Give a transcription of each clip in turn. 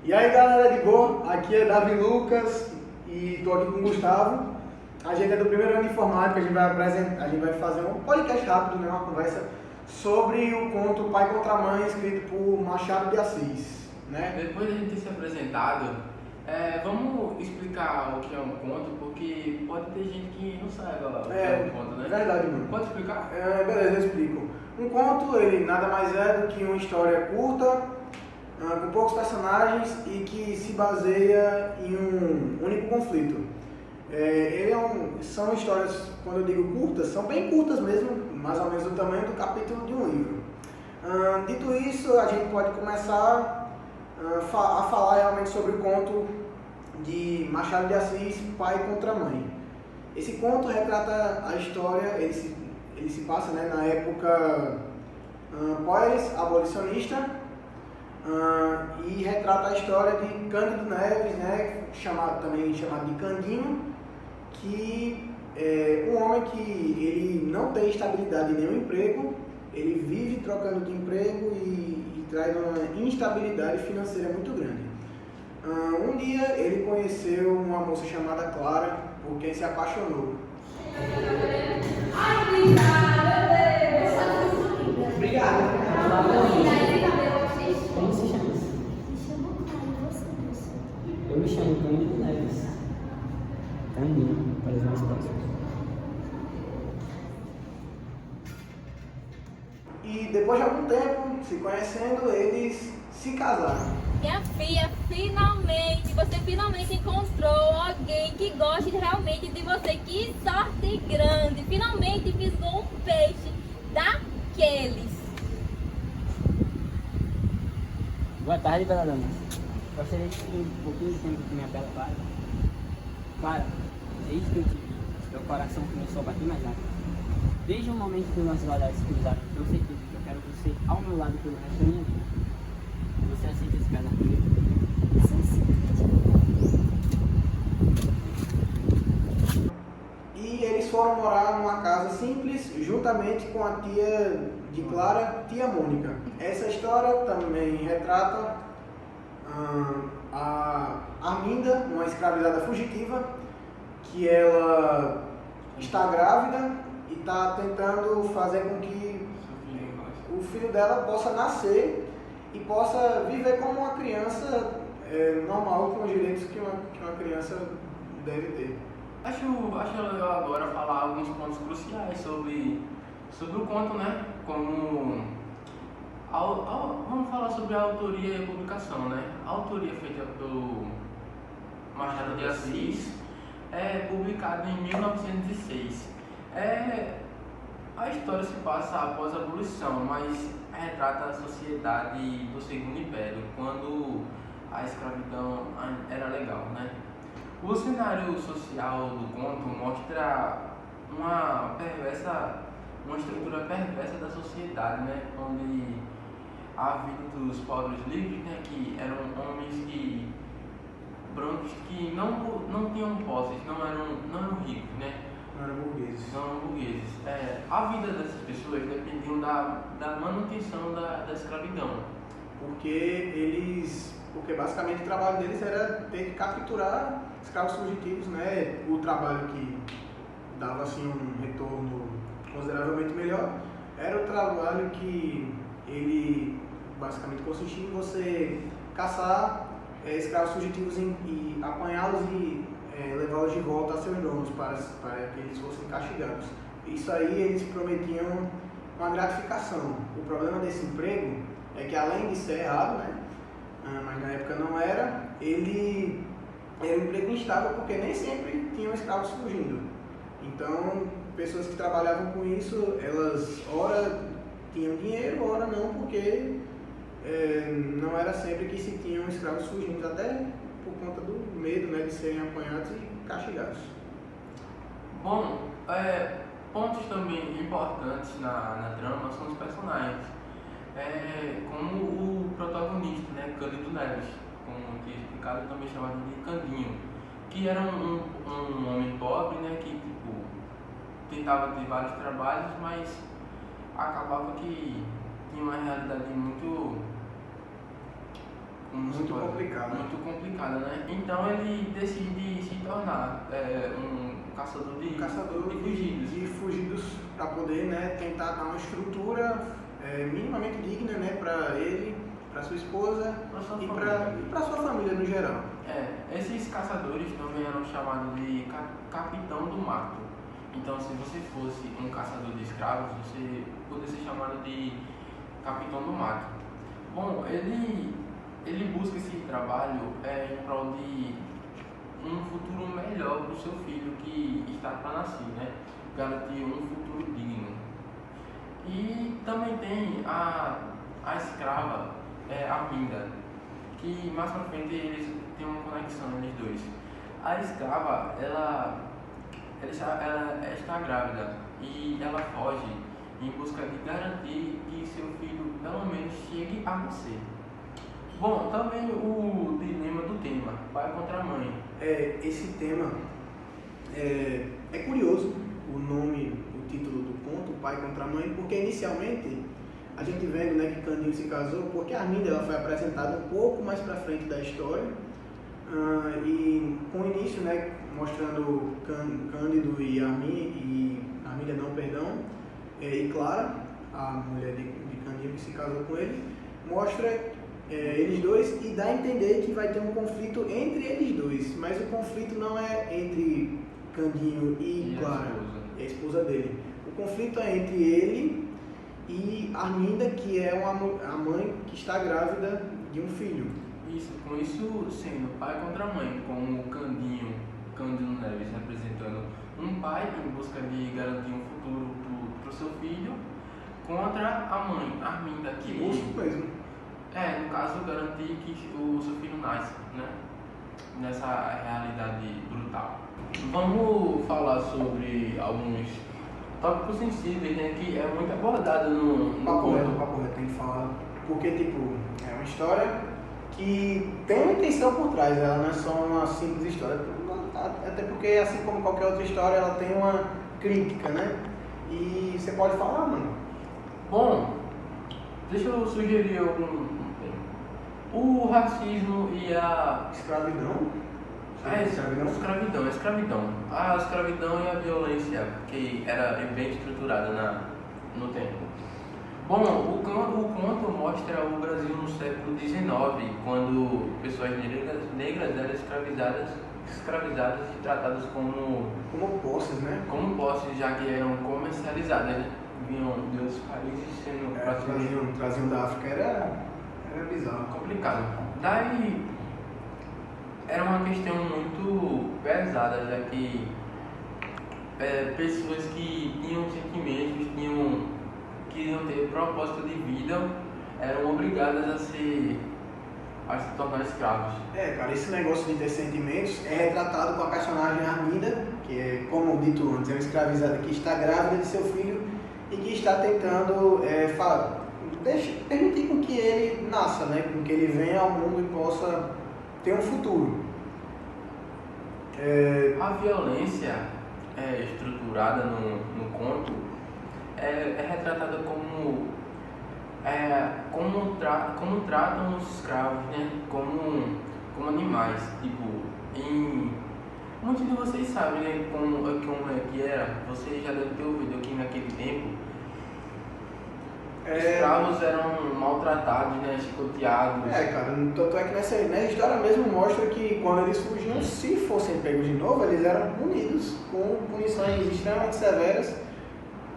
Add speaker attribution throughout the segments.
Speaker 1: E aí galera de boa, aqui é Davi Lucas e estou aqui com o Gustavo. A gente é do primeiro ano de informática, a gente vai fazer um podcast rápido, né, uma conversa sobre o conto Pai contra Mãe, escrito por Machado de Assis. Né?
Speaker 2: Depois de a gente ter se apresentado, vamos explicar o que é um conto, porque pode ter gente que não saiba o que é um conto, né?
Speaker 1: Verdade, mano.
Speaker 2: Pode explicar?
Speaker 1: Beleza, eu explico. Um conto, ele nada mais é do que uma história curta, com poucos personagens e que se baseia em um único conflito. São histórias, quando eu digo curtas, são bem curtas mesmo, mais ou menos do tamanho do capítulo de um livro. Dito isso, a gente pode começar a falar realmente sobre o conto de Machado de Assis, Pai contra Mãe. Esse conto retrata a história, ele se passa, né, na época pós-abolicionista, e retrata a história de Cândido Neves, né, também chamado de Candinho, que é um homem que ele não tem estabilidade em nenhum emprego, ele vive trocando de emprego e traz uma instabilidade financeira muito grande. Um dia ele conheceu uma moça chamada Clara, por quem se apaixonou.
Speaker 3: Obrigado. Como se chama? Eu me chamo Cândido Neves. Candinho, para os mais próximos.
Speaker 1: E depois de algum tempo, se conhecendo, eles se casaram.
Speaker 4: Minha filha, você finalmente encontrou alguém que goste realmente de você. Que sorte grande! Finalmente pisou um peixe daqueles.
Speaker 3: Boa tarde, bela dama. Gostaria de ter um pouquinho de tempo com minha bela Clara. Clara, desde que eu te vi, meu coração começou a bater mais rápido. Desde o momento que nossos olhares se cruzaram, eu sei que eu quero você ao meu lado pelo resto da minha vida. Você aceita esse casar comigo?
Speaker 1: E eles foram morar numa casa simples, juntamente com a tia de Clara, tia Mônica. Essa história também retrata a Arminda, uma escravizada fugitiva, que ela está grávida e está tentando fazer com que o filho dela possa nascer e possa viver como uma criança normal, com os direitos que uma criança deve ter.
Speaker 2: Acho legal agora falar alguns pontos cruciais sobre o conto, né? Como vamos falar sobre a autoria e a publicação, né? A autoria feita pelo Machado de Assis é publicada em 1906. A história se passa após a abolição, mas retrata a sociedade do Segundo Império, quando a escravidão era legal, né? O cenário social do conto mostra uma estrutura perversa da sociedade, né? Onde a vida dos pobres livres, né? Que eram homens brancos que não tinham posses, não eram ricos, né?
Speaker 1: Não eram burgueses.
Speaker 2: Não eram burgueses. A vida dessas pessoas dependiam da manutenção da escravidão.
Speaker 1: Porque basicamente o trabalho deles era ter que capturar escravos fugitivos, né? O trabalho que dava assim um retorno consideravelmente melhor era o trabalho que ele basicamente consistia em você caçar escravos fugitivos e apanhá-los e levá-los de volta a seus donos para que eles fossem castigados. Isso aí eles prometiam uma gratificação. O problema desse emprego é que, além de ser errado, né? Mas na época não era, ele era um emprego instável porque nem sempre tinham escravos fugindo. Então, pessoas que trabalhavam com isso, elas ora tinham dinheiro, ora não, porque não era sempre que se tinham escravos fugindo, até por conta do medo, né, de serem apanhados e castigados.
Speaker 2: Bom, pontos também importantes na trama são os personagens. Como o protagonista, né, Cândido Neves, como que é explicado, também chamado de Candinho, que era um homem pobre, né, que tentava ter vários trabalhos, mas acabava que tinha uma realidade muito
Speaker 1: Muito complicada.
Speaker 2: Muito complicada, né? Então ele decide se tornar um caçador de fugidos.
Speaker 1: De fugidos para poder, né, tentar dar uma estrutura minimamente digna, né, para ele, para sua esposa e para sua família no geral.
Speaker 2: Esses caçadores também eram chamados de capitão do mato. Então, se você fosse um caçador de escravos, você poderia ser chamado de capitão do mato. Bom, ele busca esse trabalho em prol de um futuro melhor para o seu filho que está para nascer, né? Garantir um futuro digno. E também tem a escrava, Arminda, que mais pra frente eles têm uma conexão, eles dois. A escrava, ela está grávida e ela foge em busca de garantir que seu filho pelo menos chegue a nascer. Bom, também o dilema do tema, pai contra mãe.
Speaker 1: Esse tema é curioso, o título do conto, pai contra mãe, porque inicialmente a gente vendo, né, que Candinho se casou, porque a Arminda ela foi apresentada um pouco mais para frente da história, e com o início, né, mostrando Cândido e Arminda não, perdão, e Clara, a mulher de Candinho que se casou com ele, mostra eles dois e dá a entender que vai ter um conflito entre eles dois, mas o conflito não é entre Candinho e Clara, a esposa dele. O conflito é entre ele e Arminda, que é a mãe que está grávida de um filho.
Speaker 2: Isso, com isso sendo pai contra mãe, com o Cândido Neves representando um pai em busca de garantir um futuro para o seu filho, contra a mãe, Arminda, que
Speaker 1: Isso mesmo.
Speaker 2: no caso, garantir que o seu filho nasce, né? Nessa realidade brutal. Vamos falar sobre alguns tópicos sensíveis, né? Que é muito abordado no
Speaker 1: Papo reto, tem que falar. Porque, tipo, é uma história que tem uma intenção por trás, ela não é só uma simples história. Até porque, assim como qualquer outra história, ela tem uma crítica, né? E você pode falar, mano.
Speaker 2: Bom, deixa eu sugerir algum. O racismo e a
Speaker 1: Escravidão?
Speaker 2: Escravidão. A escravidão e a violência que era bem estruturada no tempo. Bom, o conto mostra o Brasil no século XIX, quando pessoas negras eram escravizadas e tratadas como
Speaker 1: posses, né?
Speaker 2: Como posses, já que eram comercializadas, né? Vinham de outros países sendo
Speaker 1: traziam da África, era bizarro.
Speaker 2: Complicado. Daí era uma questão muito pesada, já que pessoas que tinham sentimentos, queriam ter propósito de vida, eram obrigadas a se tornar escravos.
Speaker 1: Cara, esse negócio de ter sentimentos é retratado com a personagem Arminda, que é, como dito antes, é uma escravizada que está grávida de seu filho e que está tentando permitir com que ele nasça, né? Com que ele venha ao mundo e possa ter um futuro.
Speaker 2: A violência estruturada no conto é retratada como tratam os escravos, né? Como animais. Tipo, muitos de vocês sabem, né? Como é que era. Você já deve ter ouvido aqui naquele tempo. Escravos eram maltratados, né? Chicoteados.
Speaker 1: Cara, tanto é que nessa história mesmo mostra que quando eles fugiam, se fossem pegos de novo, eles eram punidos com punições extremamente severas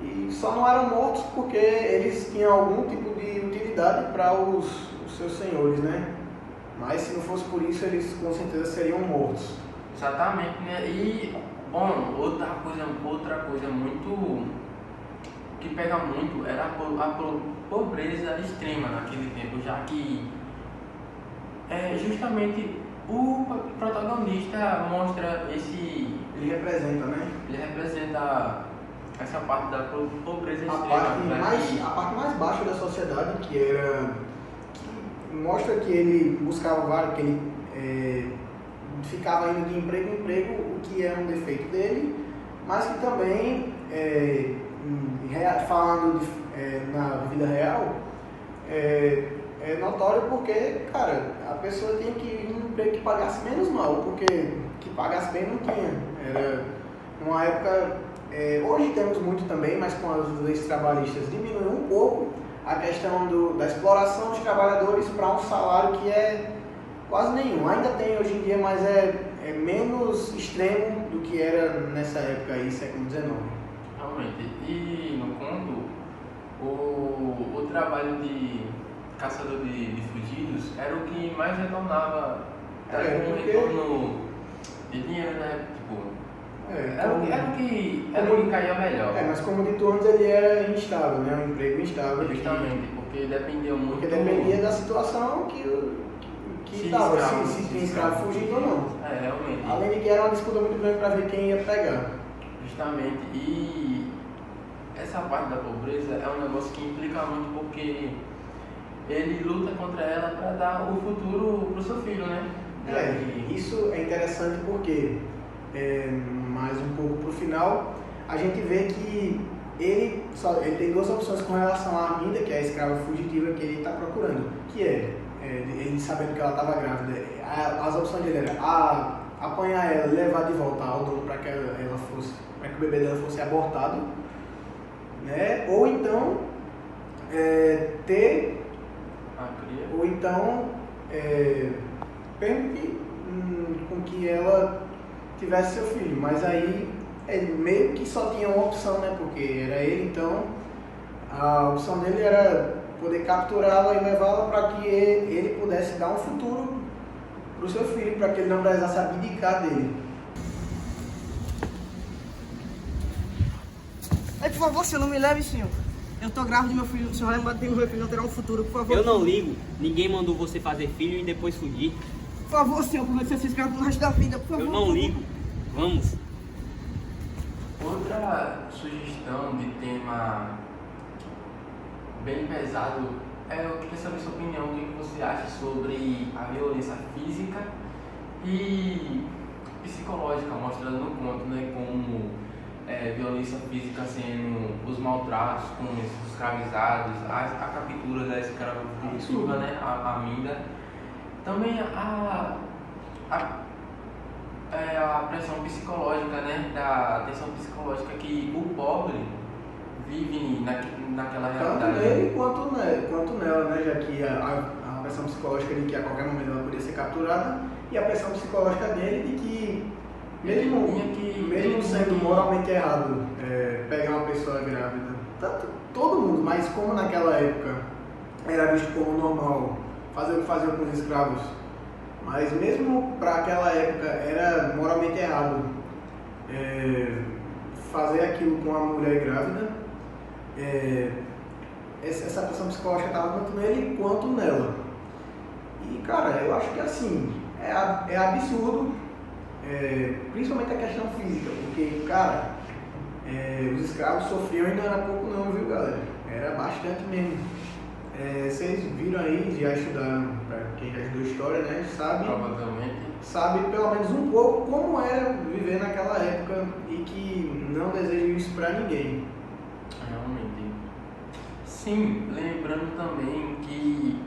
Speaker 1: e só não eram mortos porque eles tinham algum tipo de utilidade para os seus senhores, né? Mas se não fosse por isso, eles com certeza seriam mortos.
Speaker 2: Exatamente, né? E, bom, outra coisa muito que pega muito era a pobreza extrema naquele tempo, já que justamente o protagonista mostra
Speaker 1: Ele representa, né?
Speaker 2: Ele representa essa parte da pobreza extrema.
Speaker 1: A parte mais baixa da sociedade, que mostra que ele buscava que ele ficava indo de emprego em emprego, o que é um defeito dele, mas que também falando na vida real, é notório porque, cara, a pessoa tinha que ir num emprego que pagasse menos mal, porque que pagasse bem não tinha. Era uma época, hoje temos muito também, mas com as leis trabalhistas diminuiu um pouco a questão da exploração dos trabalhadores para um salário que é quase nenhum. Ainda tem hoje em dia, mas é menos extremo do que era nessa época aí, século XIX.
Speaker 2: Realmente. E no conto, o trabalho de caçador de fugidos era o que mais retornava, um retorno de dinheiro, né? Tipo, era o que caía melhor.
Speaker 1: Mas como dito antes, ele era instável, né? Um emprego instável.
Speaker 2: Justamente, porque dependia muito.
Speaker 1: Porque dependia da situação que estava, se tinha escravo fugindo ou não.
Speaker 2: Realmente.
Speaker 1: Além de que era uma disputa muito grande para ver quem ia pegar.
Speaker 2: Justamente. E essa parte da pobreza é um negócio que implica muito, porque ele luta contra ela para dar o futuro pro seu filho, né?
Speaker 1: Isso é interessante porque, mais um pouco pro final, a gente vê que ele tem duas opções com relação à Arminda, que é a escrava fugitiva que ele está procurando, que ele sabendo que ela estava grávida. As opções dele eram apanhar ela e levar de volta ao dono para que o bebê dela fosse abortado, né? Ou então permitir com que ela tivesse seu filho, mas aí ele meio que só tinha uma opção, né? Porque era ele, então a opção dele era poder capturá-la e levá-la para que ele pudesse dar um futuro para o seu filho, para que ele não precisasse abdicar dele.
Speaker 5: Por favor, senhor, não me leve, senhor. Eu tô grávida de meu filho, o senhor vai bater no meu filho, não terá um futuro, por favor.
Speaker 3: Eu não ligo. Ninguém mandou você fazer filho e depois fugir.
Speaker 5: Por favor, senhor, por você ser escravo no resto da vida, por favor.
Speaker 3: Eu não ligo. Vamos.
Speaker 2: Outra sugestão de tema bem pesado, eu queria saber sua opinião, o que você acha sobre a violência física e psicológica, mostrando no conto, né, como violência física sendo os maltratos com os escravizados, a captura da escrava fugitiva, né, a Arminda. Também a pressão psicológica, né, da tensão psicológica que o pobre vive naquela realidade.
Speaker 1: Tanto nele quanto nela, né, já que a pressão psicológica de que a qualquer momento ela podia ser capturada e a pressão psicológica dele de que mesmo sendo moralmente errado pegar uma pessoa grávida, tanto todo mundo, mas como naquela época era visto como normal fazer o que faziam com os escravos, mas mesmo para aquela época era moralmente errado fazer aquilo com uma mulher grávida, essa pressão psicológica estava tanto nele quanto nela. E cara, eu acho que assim, é absurdo, principalmente a questão física, porque cara, os escravos sofriam e não era pouco não, viu galera? Era bastante mesmo. Vocês viram aí, já estudaram, para quem já estudou história, né? Sabe pelo menos um pouco como era viver naquela época e que não desejo isso para ninguém.
Speaker 2: Realmente. Sim, lembrando também que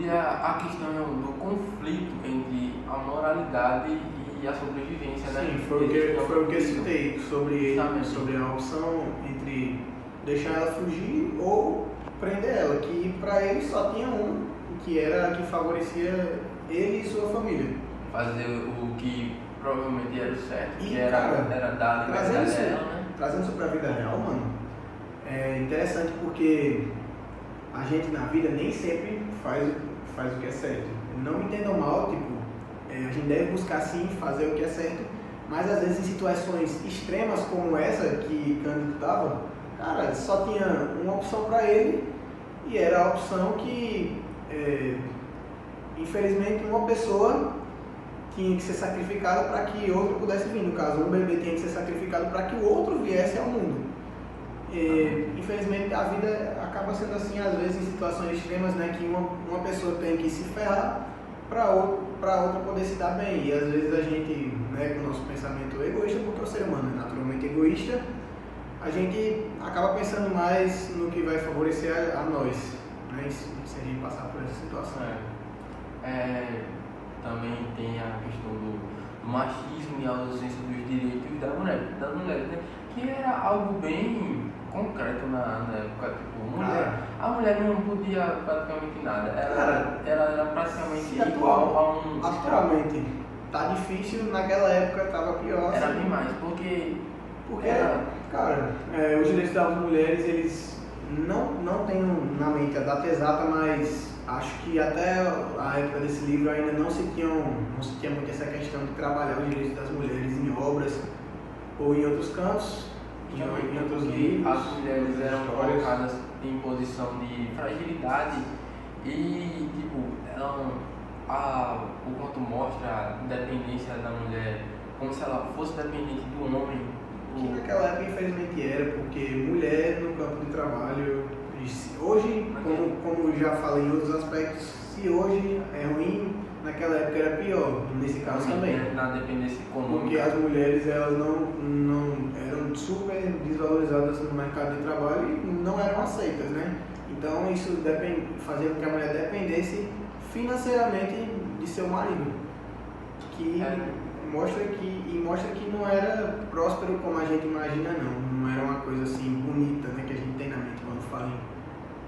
Speaker 2: a questão do conflito entre a moralidade e a sobrevivência, né?
Speaker 1: Sim, foi o que eu citei sobre a opção entre deixar ela fugir ou prender ela, que para ele só tinha um, que era que favorecia ele e sua família.
Speaker 2: Fazer o que provavelmente era o certo,
Speaker 1: e,
Speaker 2: que era dar a liberdade dela, né?
Speaker 1: Trazendo isso pra vida real, mano, é interessante porque a gente na vida nem sempre faz o que é certo. Não me entendam mal, tipo, a gente deve buscar sim fazer o que é certo, mas às vezes em situações extremas como essa que Cândido estava, cara, só tinha uma opção para ele e era a opção que, infelizmente, uma pessoa tinha que ser sacrificada para que outro pudesse vir. No caso, um bebê tinha que ser sacrificado para que o outro viesse ao mundo. Infelizmente, a vida acaba sendo assim, às vezes, em situações extremas, né, que uma pessoa tem que se ferrar para outra poder se dar bem. E às vezes a gente, né, com o nosso pensamento egoísta, porque o ser humano é naturalmente egoísta, a gente acaba pensando mais no que vai favorecer a nós, né? também se a gente passar por essa situação.
Speaker 2: Também tem a questão do machismo e a ausência dos direitos das mulheres, né? Que era algo bem concreto na época, tipo, a mulher não podia praticamente nada, ela era praticamente igual a um
Speaker 1: atualmente tá difícil, naquela época tava pior.
Speaker 2: Era
Speaker 1: assim,
Speaker 2: bem mais, porque
Speaker 1: cara, os direitos das mulheres, eles não tenho na mente a data exata, mas acho que até a época desse livro ainda não se tinha muito essa questão de trabalhar os direitos das mulheres em obras ou em outros cantos, em outros livros.
Speaker 2: As mulheres eram
Speaker 1: histórias.
Speaker 2: colocadas em posição de fragilidade e, tipo, o quanto mostra a independência da mulher, como se ela fosse dependente do homem.
Speaker 1: Que naquela época infelizmente era, porque mulher no campo de trabalho, hoje, como já falei em outros aspectos, se hoje é ruim, naquela época era pior, nesse caso também.
Speaker 2: Na dependência econômica.
Speaker 1: Porque as mulheres, elas não eram super desvalorizadas no mercado de trabalho e não eram aceitas, né? Então isso fazia com que a mulher dependesse financeiramente de seu marido, que mostra que não era próspero como a gente imagina, não era uma coisa assim bonita, né, que a gente tem na mente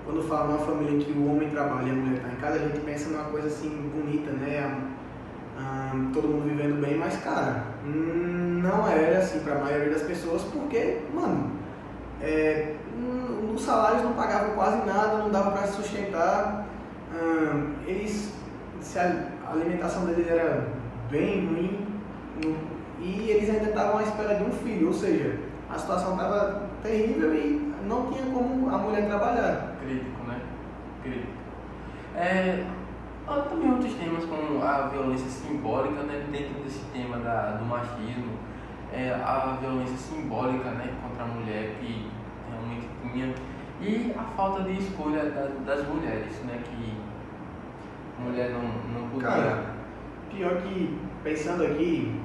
Speaker 1: quando fala numa família em que o homem trabalha e a mulher está em casa, a gente pensa numa coisa assim bonita, né, todo mundo vivendo bem, mas cara, não era assim para a maioria das pessoas, porque, mano, os salários não pagavam quase nada, não dava para se sustentar, a alimentação deles era bem ruim e eles ainda estavam à espera de um filho, ou seja, a situação estava terrível e não tinha como a mulher trabalhar.
Speaker 2: Crítico, né? Crítico. Também outros temas como a violência simbólica, né? Dentro desse tema do machismo, a violência simbólica, né? Contra a mulher que realmente tinha, e a falta de escolha das mulheres, né? Que a mulher não podia.
Speaker 1: Cara, pior que, pensando aqui,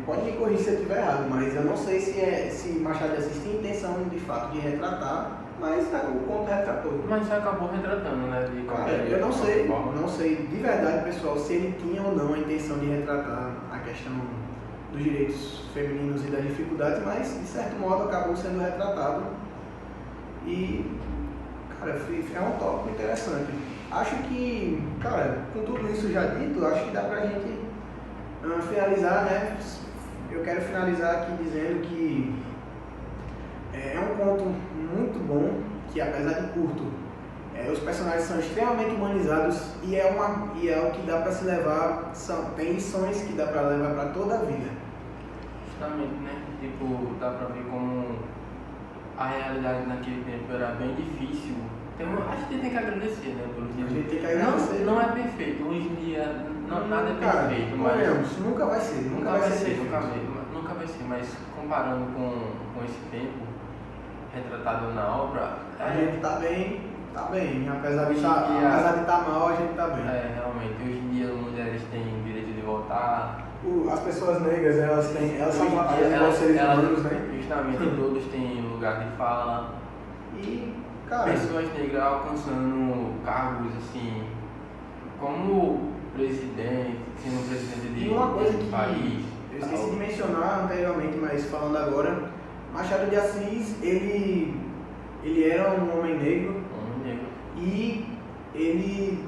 Speaker 1: pode me corrigir se eu estiver errado, mas eu não sei se Machado de Assis tinha intenção de fato de retratar, mas o conto retratou.
Speaker 2: Mas acabou retratando, né?
Speaker 1: Eu não sei de verdade, pessoal, se ele tinha ou não a intenção de retratar a questão dos direitos femininos e das dificuldades, mas de certo modo acabou sendo retratado. E, cara, é um tópico interessante. Acho que, cara, com tudo isso já dito, acho que dá pra gente finalizar, né? Eu quero finalizar aqui dizendo que é um conto muito bom, que apesar de curto, os personagens são extremamente humanizados e é o que dá pra se levar, tem lições que dá pra levar pra toda a vida.
Speaker 2: Justamente, né? Tipo, dá pra ver como a realidade naquele tempo era bem difícil. Acho que tem que agradecer, né?
Speaker 1: A gente tem que agradecer.
Speaker 2: Não é perfeito, hoje em dia nada é perfeito, mas
Speaker 1: nunca vai ser,
Speaker 2: nunca vai ser, mas comparando com esse tempo retratado na obra,
Speaker 1: a gente tá bem, apesar de estar mal, a gente tá bem.
Speaker 2: Realmente, hoje em dia as mulheres têm direito de votar.
Speaker 1: As pessoas negras, elas são tratadas igual seres humanos, né?
Speaker 2: Justamente, todos têm lugar de fala.
Speaker 1: E, cara,
Speaker 2: pessoas negras alcançando cargos assim, como presidente, sendo presidente de país.
Speaker 1: Eu esqueci de mencionar anteriormente, mas falando agora, Machado de Assis, ele era um homem negro. E ele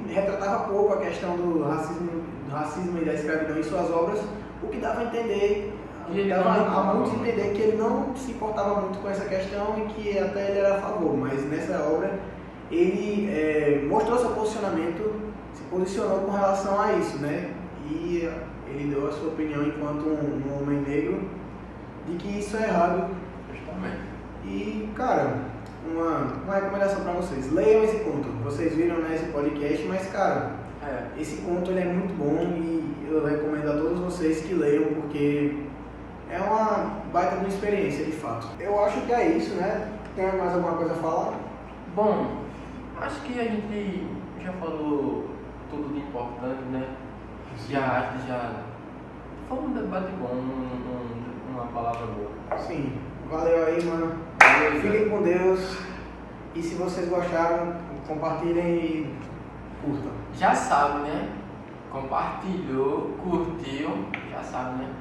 Speaker 1: retratava pouco a questão do racismo e da escravidão em suas obras, o que dava a entender, dava a muitos entender que ele não se importava muito com essa questão e que até ele era a favor, mas nessa obra ele mostrou seu posicionamento, se posicionou com relação a isso, né? E ele deu a sua opinião enquanto um homem negro de que isso é errado.
Speaker 2: Justamente.
Speaker 1: E, cara, uma recomendação para vocês, leiam esse conto. Vocês viram, né, esse podcast, mas, cara, esse conto ele é muito bom e eu recomendo a todos vocês que leiam, porque é uma baita de uma experiência, de fato. Eu acho que é isso, né? Tem mais alguma coisa a falar?
Speaker 2: Bom, acho que a gente já falou tudo de importante, né? Já foi um debate bom, uma palavra boa.
Speaker 1: Sim. Valeu aí, mano. Fiquem com Deus E se vocês gostaram, compartilhem e curtam.
Speaker 2: Já sabe, né? Compartilhou, curtiu, já sabe, né?